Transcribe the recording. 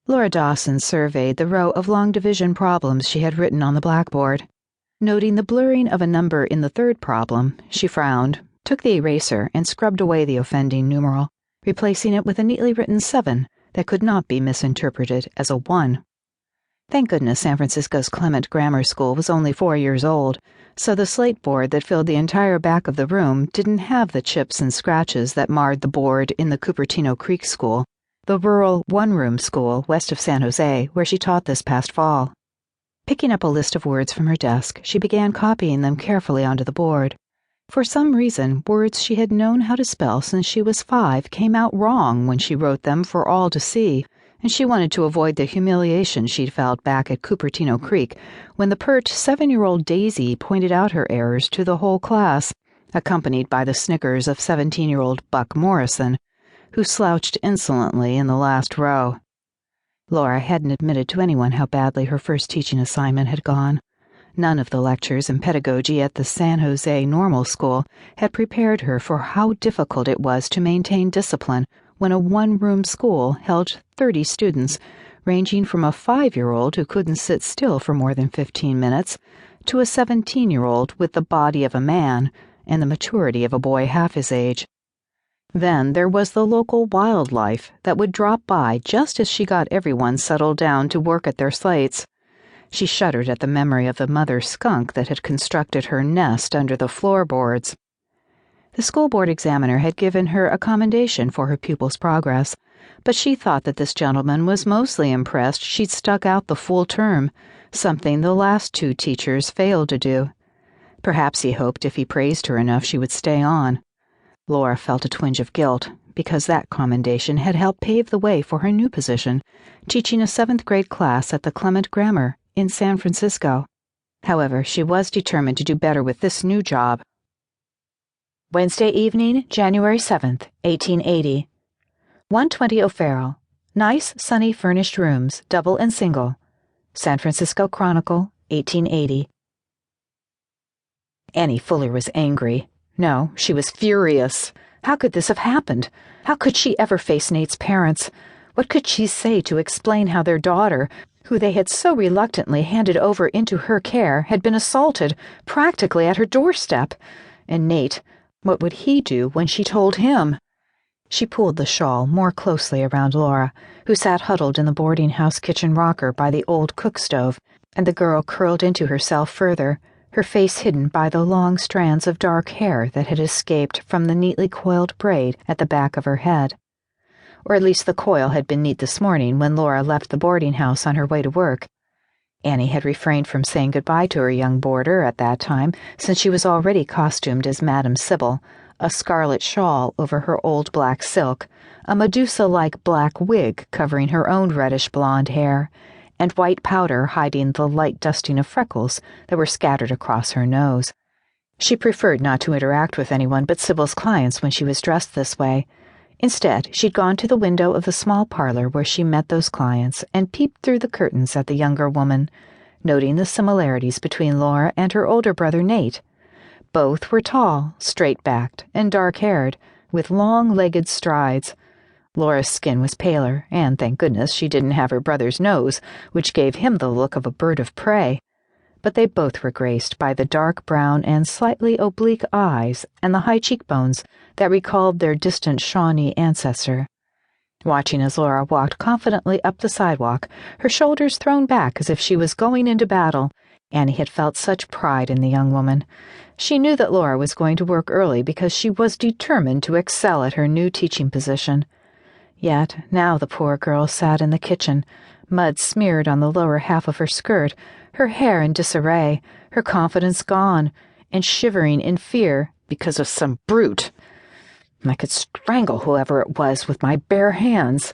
Laura Dawson surveyed the row of long division problems she had written on the blackboard. Noting the blurring of a number in the third problem, she frowned, took the eraser, and scrubbed away the offending numeral, replacing it with a neatly written 7 that could not be misinterpreted as a 1. Thank goodness San Francisco's Clement Grammar School was only 4 years old, so the slate board that filled the entire back of the room didn't have the chips and scratches that marred the board in the Cupertino Creek School, the rural one-room school west of San Jose where she taught this past fall. Picking up a list of words from her desk, she began copying them carefully onto the board. For some reason, words she had known how to spell since she was 5 came out wrong when she wrote them for all to see, and she wanted to avoid the humiliation she'd felt back at Cupertino Creek when the pert 7-year-old Daisy pointed out her errors to the whole class, accompanied by the snickers of 17-year-old Buck Morrison, who slouched insolently in the last row. Laura hadn't admitted to anyone how badly her first teaching assignment had gone. None of the lectures in pedagogy at the San Jose Normal School had prepared her for how difficult it was to maintain discipline when a one-room school held 30 students, ranging from a 5-year-old who couldn't sit still for more than 15 minutes to a 17-year-old with the body of a man and the maturity of a boy half his age. Then there was the local wildlife that would drop by just as she got everyone settled down to work at their slates. She shuddered at the memory of the mother skunk that had constructed her nest under the floorboards. The school board examiner had given her a commendation for her pupil's progress, but she thought that this gentleman was mostly impressed she'd stuck out the full term, something the last 2 teachers failed to do. Perhaps he hoped if he praised her enough she would stay on. Laura felt a twinge of guilt, because that commendation had helped pave the way for her new position, teaching a 7th grade class at the Clement Grammar in San Francisco. However, she was determined to do better with this new job. Wednesday evening, January 7th, 1880. 120 OFarrell. Nice, sunny furnished rooms, double and single. San Francisco Chronicle, 1880. Annie Fuller was angry. No, she was furious. How could this have happened? How could she ever face Nate's parents? What could she say to explain how their daughter, who they had so reluctantly handed over into her care, had been assaulted, practically at her doorstep? And Nate, what would he do when she told him? She pulled the shawl more closely around Laura, who sat huddled in the boarding house kitchen rocker by the old cook stove, and the girl curled into herself further, her face hidden by the long strands of dark hair that had escaped from the neatly coiled braid at the back of her head. Or at least the coil had been neat this morning when Laura left the boarding house on her way to work. Annie had refrained from saying goodbye to her young boarder at that time, since she was already costumed as Madame Sybil, a scarlet shawl over her old black silk, a Medusa-like black wig covering her own reddish blonde hair, and white powder hiding the light dusting of freckles that were scattered across her nose. She preferred not to interact with anyone but Sybil's clients when she was dressed this way. Instead, she'd gone to the window of the small parlor where she met those clients and peeped through the curtains at the younger woman, noting the similarities between Laura and her older brother Nate. Both were tall, straight-backed, and dark-haired, with long-legged strides. Laura's skin was paler, and thank goodness she didn't have her brother's nose, which gave him the look of a bird of prey. But they both were graced by the dark brown and slightly oblique eyes and the high cheekbones that recalled their distant Shawnee ancestor. Watching as Laura walked confidently up the sidewalk, her shoulders thrown back as if she was going into battle, Annie had felt such pride in the young woman. She knew that Laura was going to work early because she was determined to excel at her new teaching position. Yet now the poor girl sat in the kitchen, mud smeared on the lower half of her skirt, her hair in disarray, her confidence gone, and shivering in fear because of some brute. I could strangle whoever it was with my bare hands.